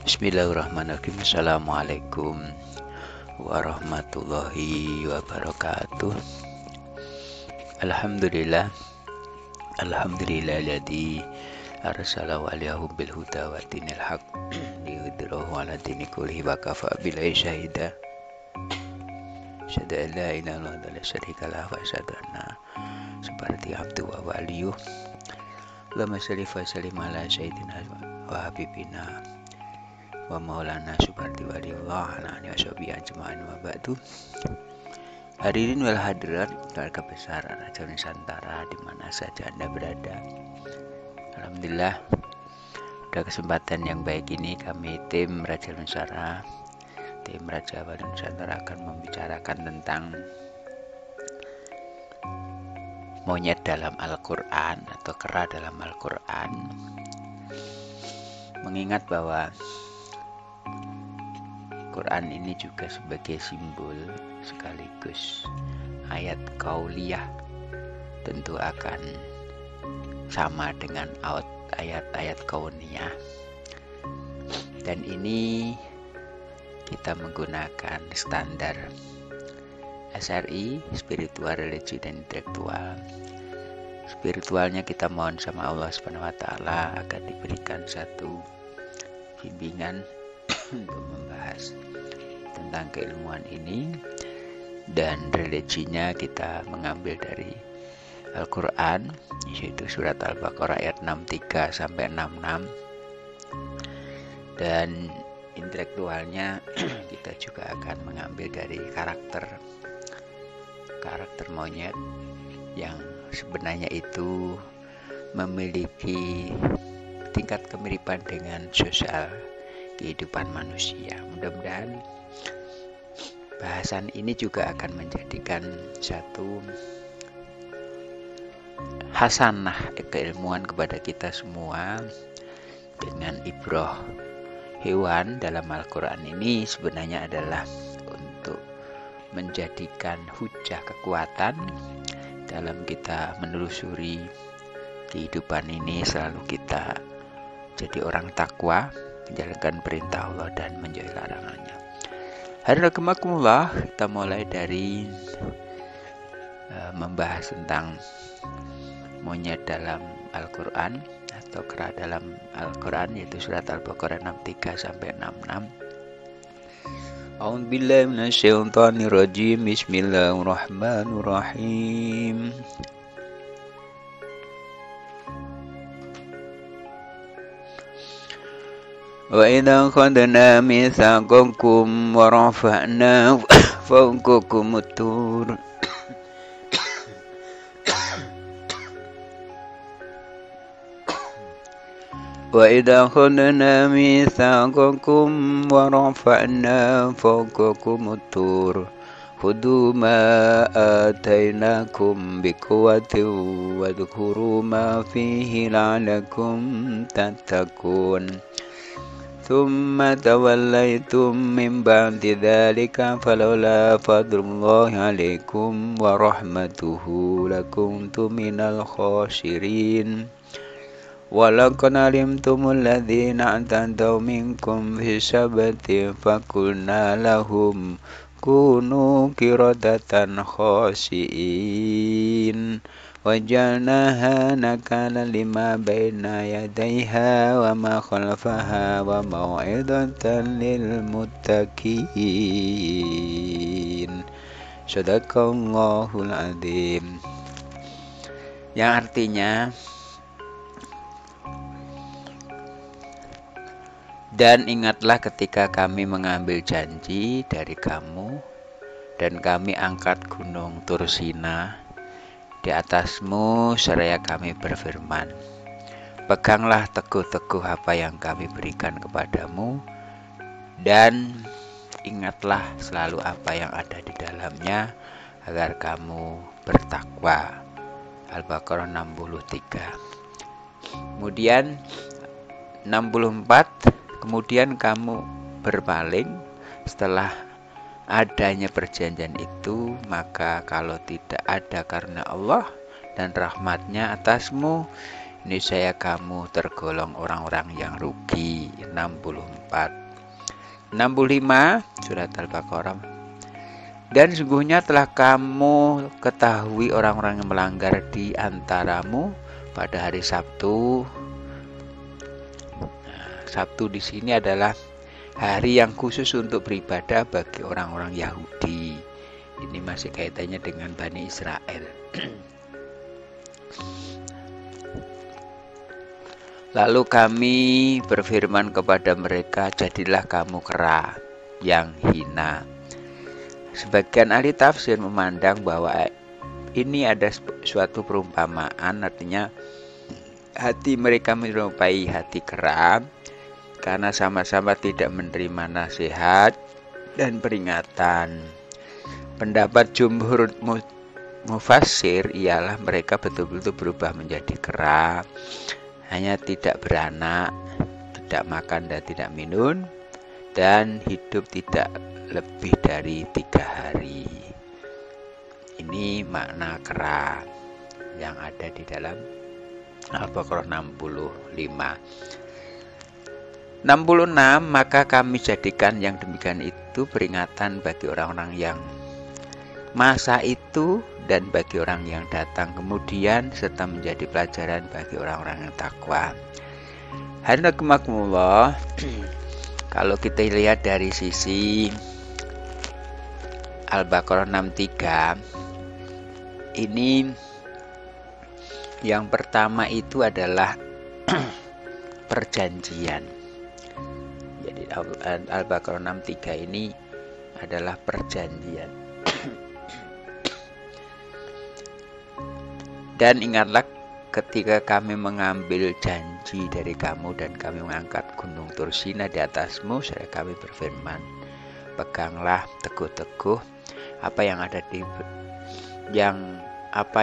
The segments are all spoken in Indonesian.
Bismillahirrahmanirrahim. Assalamualaikum warahmatullahi wabarakatuh. Alhamdulillah. Alhamdulillahilladzi arsala waliyahum bil huda wa dinil haq liyudhhirahu 'ala dini kullihi wa kafa billahi syahida. Asyhadu an la ilaha illallah wa la syarika lahu wa asyhadu anna seperti abdu wa waliyuh. Allahumma shalli wa sallim ala sayyidina wa habibina wa maulana Subhati waliyullah ala alihi washabihi ajma'in wa ba'du. Hadirin wal hadirat keluarga besar Raja Nusantara di mana saja Anda berada. Alhamdulillah, pada kesempatan yang baik ini kami tim Raja Nusantara, tim Raja Wali Nusantara akan membicarakan tentang monyet dalam Al-Quran atau kera dalam Al-Quran. Mengingat bahwa Quran ini juga sebagai simbol sekaligus ayat qauliyah, tentu akan sama dengan ayat-ayat kauniyah. Dan ini kita menggunakan standar SRI, spiritual, religi, dan intelektual. Spiritualnya kita mohon sama Allah SWT agar diberikan satu bimbingan untuk membahas tentang keilmuan ini, dan religinya kita mengambil dari Al-Quran, yaitu surat Al-Baqarah ayat 63 sampai 66, dan intelektualnya kita juga akan mengambil dari karakter monyet yang sebenarnya itu memiliki tingkat kemiripan dengan sosial kehidupan manusia. Mudah-mudahan bahasan ini juga akan menjadikan satu hasanah keilmuan kepada kita semua. Dengan ibroh hewan dalam Al-Quran ini sebenarnya adalah untuk menjadikan hujah kekuatan dalam kita menelusuri kehidupan ini. Selalu kita jadi orang takwa, menjalankan perintah Allah dan menjauhi larangannya. Hadirin, kita mulai dari membahas tentang monyet dalam Al-Quran atau kera dalam Al-Quran, yaitu surat Al-Baqarah 63 sampai 66. A'udzubillahi minasyaitonirrajim. Bismillahirrahmanirrahim. Wa idza akhadna mitsaqakum wa rafa'na fawqakum at-tur wa idza akhadna mitsaqakum wa rafa'na fawqakum at-tur khudhu ma atainakum biquwwatin wadhkuru ma fihi la'allakum tattaqun. ثم توليتم من بعد ذلك فلولا فضل الله عليكم ورحمته لكنتم من الخاسرين ولقد علمتم الذين اعتدوا منكم في السبت فقلنا لهم كونوا قردة خاسئين وجعلناها نكالا لما بين يديها وما خلفها وموعظة للمتقين. Shadaqallahul adzim. Yang artinya, dan ingatlah ketika kami mengambil janji dari kamu dan kami angkat gunung Tursina di atasmu seraya kami berfirman, peganglah teguh-teguh apa yang kami berikan kepadamu dan ingatlah selalu apa yang ada di dalamnya agar kamu bertakwa. Al-Baqarah 63. Kemudian 64, kemudian kamu berpaling setelah adanya perjanjian itu, maka kalau tidak ada karena Allah dan rahmatnya atasmu, niscaya kamu tergolong orang-orang yang rugi. 64. 65 surat Al-Baqarah. Dan sungguhnya telah kamu ketahui orang-orang yang melanggar di antaramu pada hari Sabtu. Sabtu di sini adalah hari yang khusus untuk beribadah bagi orang-orang Yahudi. Ini masih kaitannya dengan Bani Israel. Lalu kami berfirman kepada mereka, jadilah kamu kera yang hina. Sebagian ahli tafsir memandang bahwa ini ada suatu perumpamaan, artinya hati mereka menyerupai hati kera karena sama-sama tidak menerima nasihat dan peringatan. Pendapat jumhur mufassir ialah mereka betul-betul berubah menjadi kera, hanya tidak beranak, tidak makan dan tidak minum, dan hidup tidak lebih dari 3 hari. Ini makna kera yang ada di dalam Al-Baqarah 65. 66. Maka kami jadikan yang demikian itu peringatan bagi orang-orang yang masa itu dan bagi orang yang datang kemudian, serta menjadi pelajaran bagi orang-orang yang takwa. Hadirin kalau kita lihat dari sisi Al-Baqarah 63, ini yang pertama itu adalah perjanjian. Jadi Al-Baqarah 63 ini adalah perjanjian. Dan ingatlah ketika kami mengambil janji dari kamu dan kami mengangkat gunung Tursina di atasmu, serta kami berfirman, peganglah teguh-teguh apa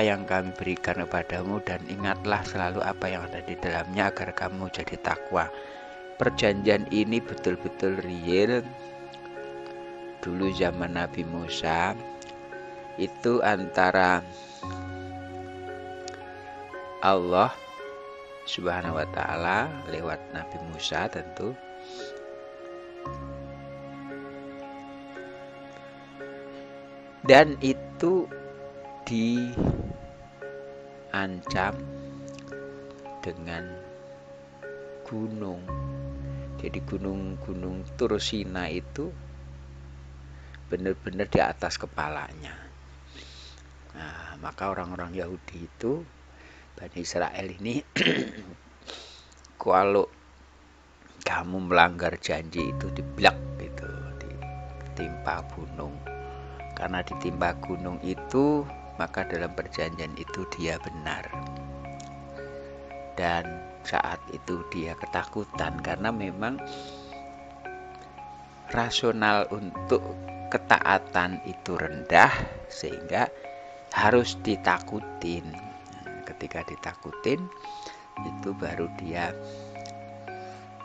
yang kami berikan kepadamu, dan ingatlah selalu apa yang ada di dalamnya agar kamu jadi takwa. Perjanjian ini betul-betul real. Dulu zaman Nabi Musa itu antara Allah Subhanahu wa ta'ala lewat Nabi Musa tentu, dan itu diancam dengan gunung. Jadi gunung Tursina itu benar-benar di atas kepalanya. Nah, maka orang-orang Yahudi itu, Bani Israel ini, kalau kamu melanggar janji itu diblak gitu, ditimpa gunung. Karena ditimpa gunung itu, maka dalam perjanjian itu dia benar. Dan saat itu dia ketakutan karena memang rasional untuk ketaatan itu rendah, sehingga harus ditakutin. Ketika ditakutin itu baru dia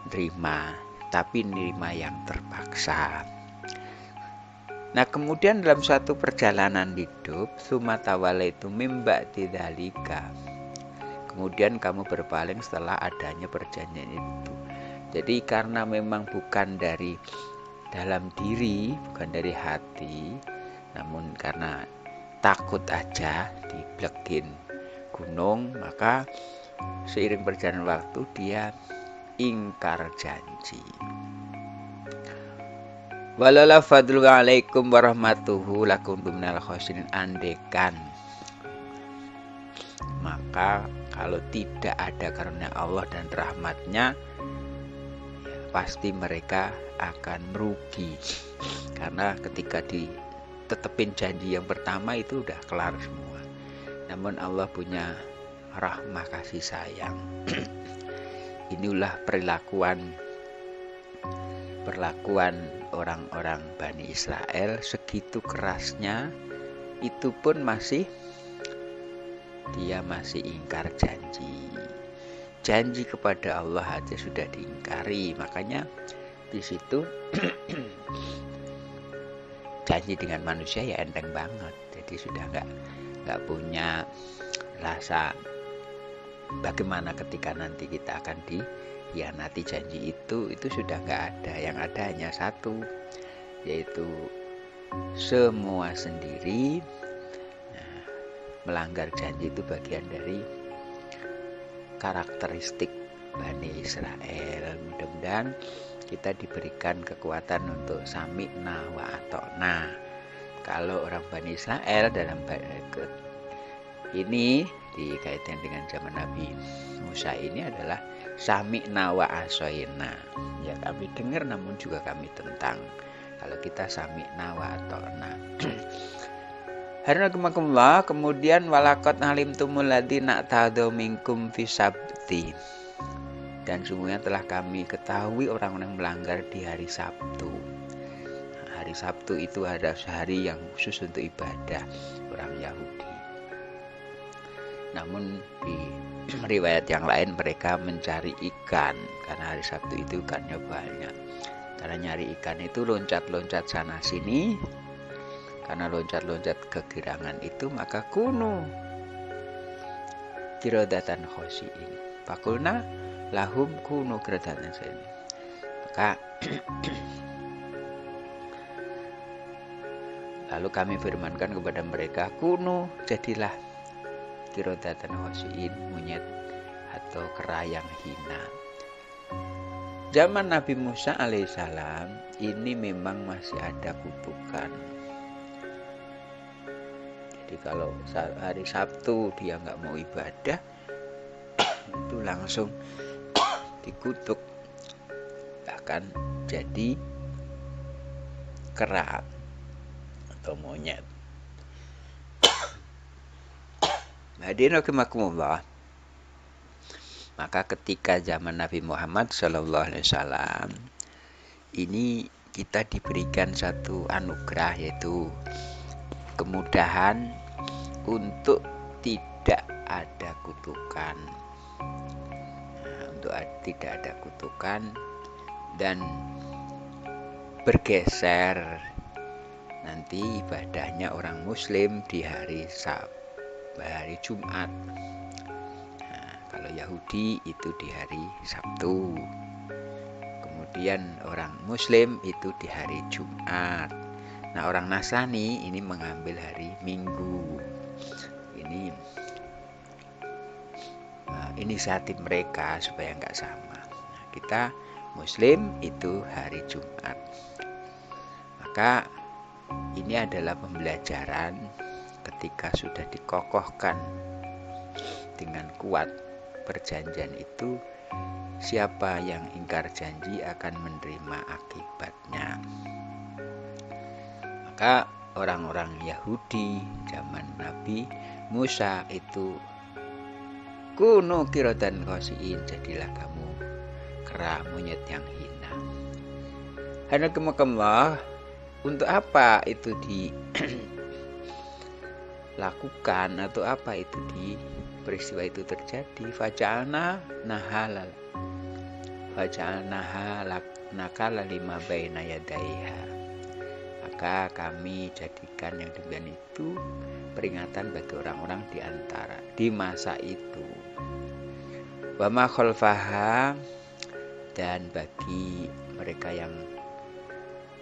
nerima, tapi nerima yang terpaksa. Nah, kemudian dalam suatu perjalanan hidup, sumatawala itu mimba tidalika, kemudian kamu berpaling setelah adanya perjanjian itu. Jadi karena memang bukan dari dalam diri, bukan dari hati, namun karena takut aja diblekin gunung, maka seiring berjalan waktu dia ingkar janji. Walala fadlu alaikum warahmatuhu lakuntum minal khosirin. Andekan, maka kalau tidak ada karunia Allah dan rahmatnya, pasti mereka akan merugi. Karena ketika ditetepin janji yang pertama itu udah kelar semua. Namun Allah punya rahmah kasih sayang. Inilah perlakuan orang-orang Bani Israel, segitu kerasnya itu pun dia masih ingkar janji. Janji kepada Allah aja sudah diingkari, makanya di situ janji dengan manusia ya enteng banget. Jadi sudah nggak punya rasa bagaimana ketika nanti kita akan dikhianati? Janji itu sudah nggak ada. Yang ada hanya satu, yaitu semua sendiri. Nah, melanggar janji itu bagian dari karakteristik Bani Israel. Mudah-mudahan kita diberikan kekuatan untuk sami'na wa ata'na. Kalau orang Bani Israel dalam ini dikaitkan dengan zaman Nabi Musa ini adalah sami'na wa asoina. Ya, kami dengar namun juga kami tentang. Kalau kita sami'na wa ata'na. Haranakumakumullah, kemudian walakot alimtumul ladina ta'adu minkum fisabti. Dan sungguhnya telah kami ketahui orang-orang melanggar di hari Sabtu. Nah, hari Sabtu itu ada sehari yang khusus untuk ibadah orang Yahudi. Namun di riwayat yang lain mereka mencari ikan, karena hari Sabtu itu ikannya banyak. Karena nyari ikan itu loncat-loncat sana sini. Karena loncat-loncat kegirangan itu maka kuno kirodatan khosiin. Fakulna lahum kuno kirodatan sini. Maka lalu kami firmankan kepada mereka, kuno jadilah kirodatan khosiin, monyet atau kera yang hina. Zaman Nabi Musa alaihissalam ini memang masih ada kutukan. Jadi kalau hari Sabtu dia nggak mau ibadah, itu langsung dikutuk, akan jadi kera atau monyet. Hadirin rahimakumullah. Maka ketika zaman Nabi Muhammad SAW ini kita diberikan satu anugerah, yaitu kemudahan untuk tidak ada kutukan. Nah, untuk tidak ada kutukan dan bergeser nanti ibadahnya orang Muslim di hari Jumat. Kalau Yahudi itu di hari Sabtu, kemudian orang Muslim itu di hari Jumat. Nah, orang Nasrani ini mengambil hari Minggu. Ini inisiatif mereka supaya nggak sama. Nah, kita Muslim itu hari Jumat. Maka ini adalah pembelajaran ketika sudah dikokohkan dengan kuat perjanjian itu, siapa yang ingkar janji akan menerima akibatnya. Maka orang-orang Yahudi zaman Nabi Musa itu kuno kirotan khosiin, jadilah kamu kera monyet yang hina. Hanakumakumullah, untuk apa itu dilakukan atau apa itu peristiwa itu terjadi? Faja'alna nahalal nakala lima baina yadaiha. Maka kami jadikan yang demikian itu peringatan bagi orang-orang di masa itu. Wa ma khalfaha, dan bagi mereka yang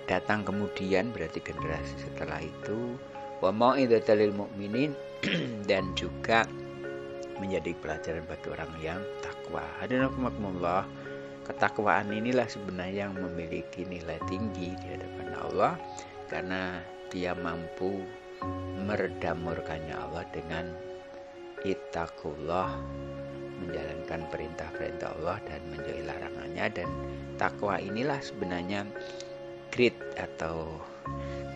datang kemudian, berarti generasi setelah itu, wa mau'izatal lil mu'minin, dan juga menjadi pelajaran bagi orang yang takwa. Hadirin rahimakumullah, ketakwaan inilah sebenarnya yang memiliki nilai tinggi di hadapan Allah, karena dia mampu meredamurkannya Allah dengan ittaqullah, menjalankan perintah-perintah Allah dan menjauhi larangannya. Dan takwa inilah sebenarnya grade atau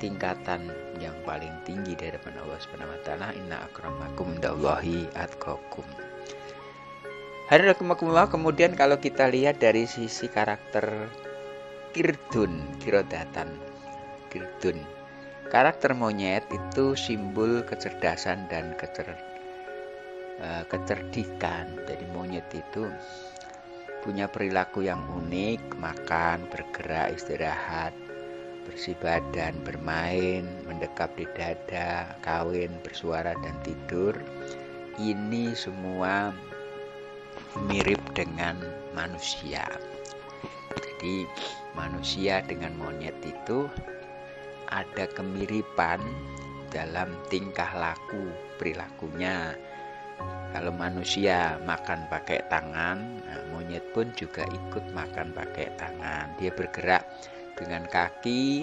tingkatan yang paling tinggi di hadapan Allah Subhanahu wa taala. Inna akramakum indallahi atqakum. Hadirin, kemudian kalau kita lihat dari sisi karakter kirodatan, karakter monyet itu simbol kecerdasan dan kecerdikan. Jadi monyet itu punya perilaku yang unik, makan, bergerak, istirahat, bersih badan, bermain, mendekap di dada, kawin, bersuara, dan tidur. Ini semua mirip dengan manusia. Jadi manusia dengan monyet itu ada kemiripan dalam tingkah laku, perilakunya. Kalau manusia makan pakai tangan, monyet pun juga ikut makan pakai tangan. Dia bergerak dengan kaki,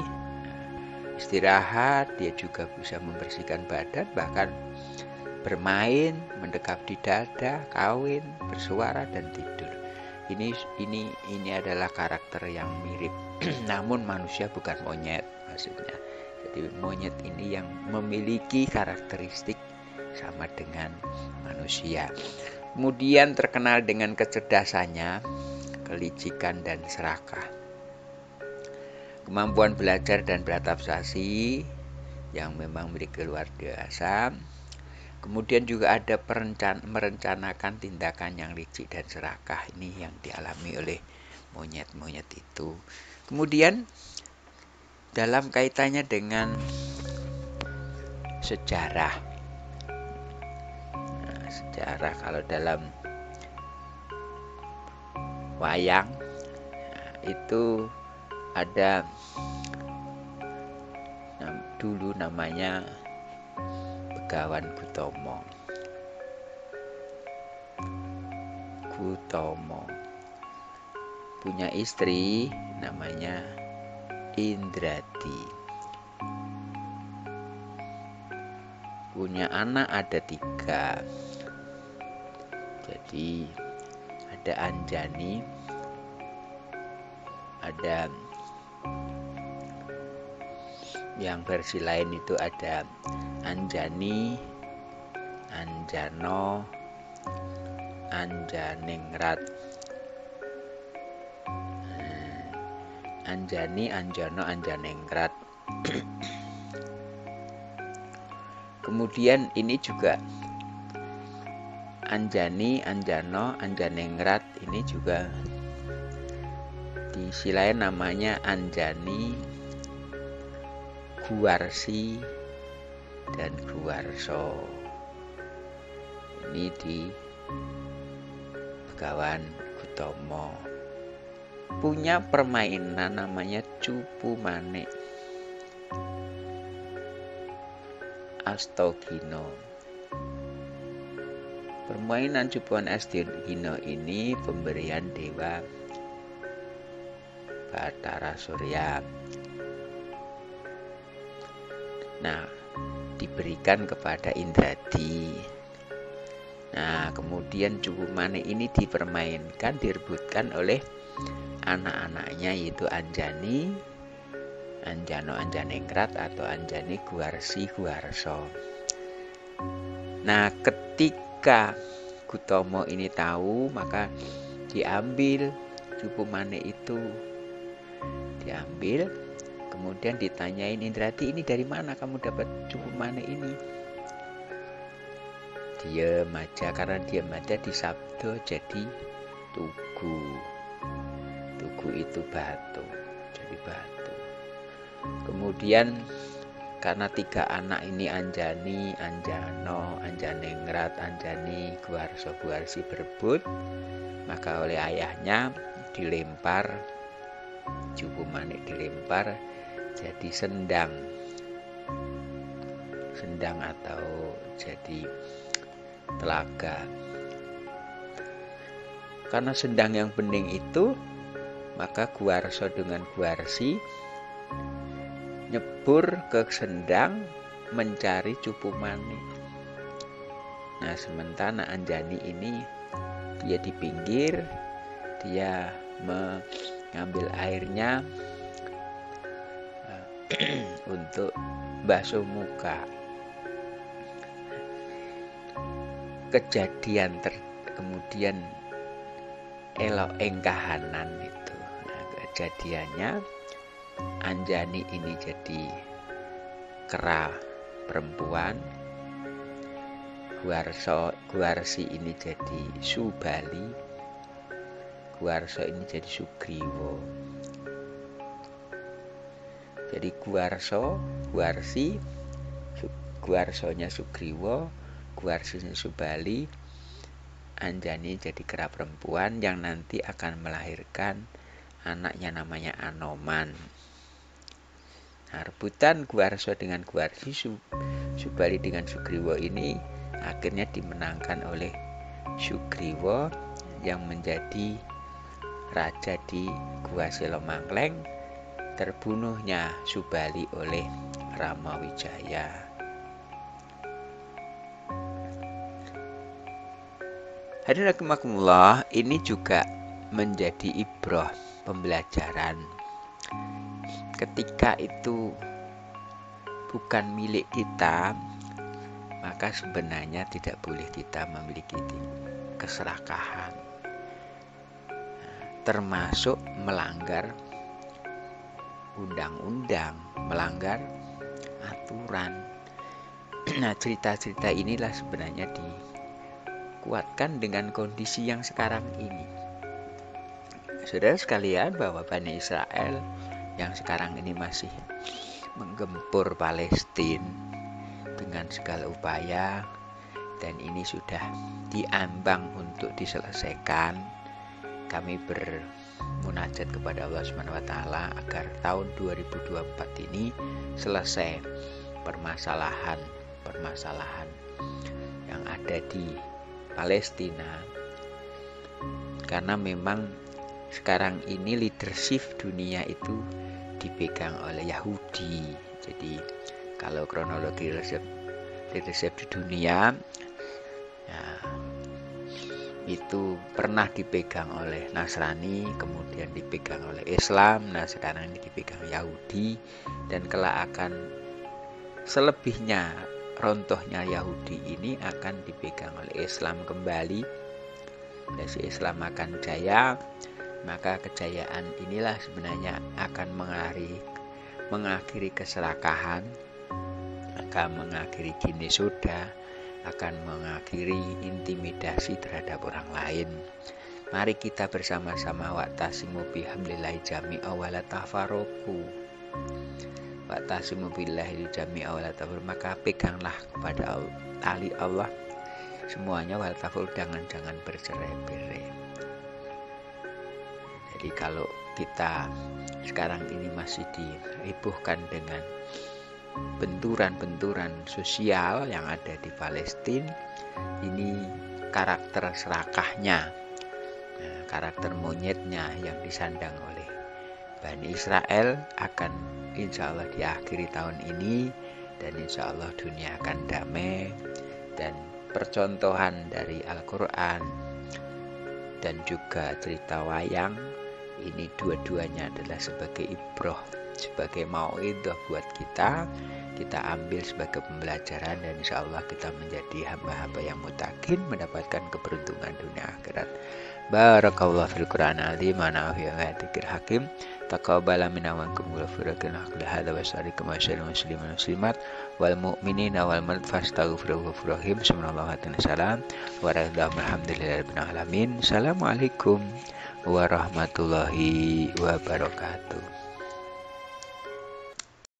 istirahat, dia juga bisa membersihkan badan, bahkan bermain, mendekap di dada, kawin, bersuara dan tidur. Ini adalah karakter yang mirip. Namun manusia bukan monyet maksudnya. Jadi monyet ini yang memiliki karakteristik sama dengan manusia. Kemudian terkenal dengan kecerdasannya, kelicikan dan serakah. Kemampuan belajar dan beradaptasi yang memang memiliki luar biasa. Kemudian juga ada merencanakan tindakan yang licik dan serakah. Ini yang dialami oleh monyet-monyet itu. Kemudian dalam kaitannya dengan sejarah. Sejarah kalau dalam wayang itu ada dulu namanya Begawan Gutomo. Punya istri namanya Indradi. Punya anak ada 3. Jadi ada Anjani, ada yang versi lain itu ada Anjani, Anjano, Anjaningrat. Anjani, Anjano, Anjaningrat. Kemudian ini juga Anjani, Anjano, Anjaningrat ini juga di sisi lain namanya Anjani, Guwarsi dan Guwarso. Ini di Begawan Gutomo. Punya permainan namanya Cupu Manik, Astagino. Permainan Cupuan Astagino ini pemberian Dewa Bathara Surya. Nah, diberikan kepada Indradi. Nah, kemudian Cupu Manik ini dipermainkan, direbutkan oleh anak-anaknya yaitu Anjani, Anjano, Anjaningrat atau Anjani, Guwarsi, Guwarso. Nah, ketika Gutomo ini tahu, maka diambil Cupu Manik itu. Diambil, kemudian ditanyain Indradi, ini dari mana kamu dapat Cupu Manik ini? Diam aja, karena diam aja disabdo jadi tugu. Tugu itu batu, jadi batu. Kemudian karena 3 anak ini Anjani, Anjano, Anjaningrat, Anjani, Guwarso, Guwarsi berebut, maka oleh ayahnya dilempar, Cupu Manik dilempar jadi sendang. Sendang atau jadi telaga. Karena sendang yang bening itu, maka Guwarso dengan Guwarsi nyebur ke sendang mencari Cupu Manik. Nah, sementara Anjani ini dia di pinggir, dia mengambil airnya untuk basuh muka. Kejadian kemudian elok engkahanan itu. Nah, kejadiannya Anjani ini jadi kera perempuan, Guwarsi ini jadi Subali, Guwarso ini jadi Sugriwo. Jadi Guwarso, Guwarsi, Guwarsonya Sugriwo, Guwarsinya Subali, Anjani jadi kera perempuan yang nanti akan melahirkan anaknya namanya Anoman. Nah, rebutan Guwarso dengan Guwarsi, Subali dengan Sugriwo ini akhirnya dimenangkan oleh Sugriwo yang menjadi raja di Gua Silomangleng. Terbunuhnya Subali oleh Ramawijaya. Hadirin rahimakumullah, ini juga menjadi ibrah pembelajaran. Ketika itu bukan milik kita, maka sebenarnya tidak boleh kita memiliki keserakahan, termasuk melanggar undang-undang, melanggar aturan. Nah, cerita-cerita inilah sebenarnya dikuatkan dengan kondisi yang sekarang ini. Saudara sekalian, bahwa Bani Israel yang sekarang ini masih menggempur Palestina dengan segala upaya, dan ini sudah diambang untuk diselesaikan. Kami bermunajat kepada Allah SWT agar tahun 2024 ini selesai permasalahan yang ada di Palestina, karena memang sekarang ini leadership dunia itu dipegang oleh Yahudi. Jadi kalau kronologi leadership di dunia ya, itu pernah dipegang oleh Nasrani, kemudian dipegang oleh Islam, nah sekarang ini dipegang Yahudi, dan kelak akan selebihnya rontohnya Yahudi ini akan dipegang oleh Islam kembali. Dan Islam akan jaya, maka kejayaan inilah sebenarnya akan mengakhiri keserakahan, akan mengakhiri Ginesoda, akan mengakhiri intimidasi terhadap orang lain. Mari kita bersama-sama wa'tasimu bihablillahi jami'a wa la tafarraqu. Wa'tasimu billahi jami'a wa la tafarraqu. Maka peganglah kepada tali Allah semuanya, wal tafur, jangan bercerai-berai. Jadi kalau kita sekarang ini masih dihebohkan dengan benturan-benturan sosial yang ada di Palestina, ini karakter serakahnya, karakter monyetnya yang disandang oleh Bani Israel akan insya Allah diakhiri tahun ini, dan insya Allah dunia akan damai. Dan percontohan dari Al-Quran dan juga cerita wayang ini dua-duanya adalah sebagai ibrah, sebagai mau'idhah buat kita ambil sebagai pembelajaran, dan insya Allah kita menjadi hamba-hamba yang mutakin, mendapatkan keberuntungan dunia akhirat. Barakallahu fil Qur'an azim wa nafa'ana bi hakim. Taqabbala minna wa minkum ghufranan wa hadza wa syarikum wa syaril muslimin muslimat wal mu'minina wal mu'minat fastaghfiruhu rahim. Bismillahirrahmanirrahim. Wa alhamdulillahirabbil alamin. Assalamualaikum warahmatullahi wabarakatuh.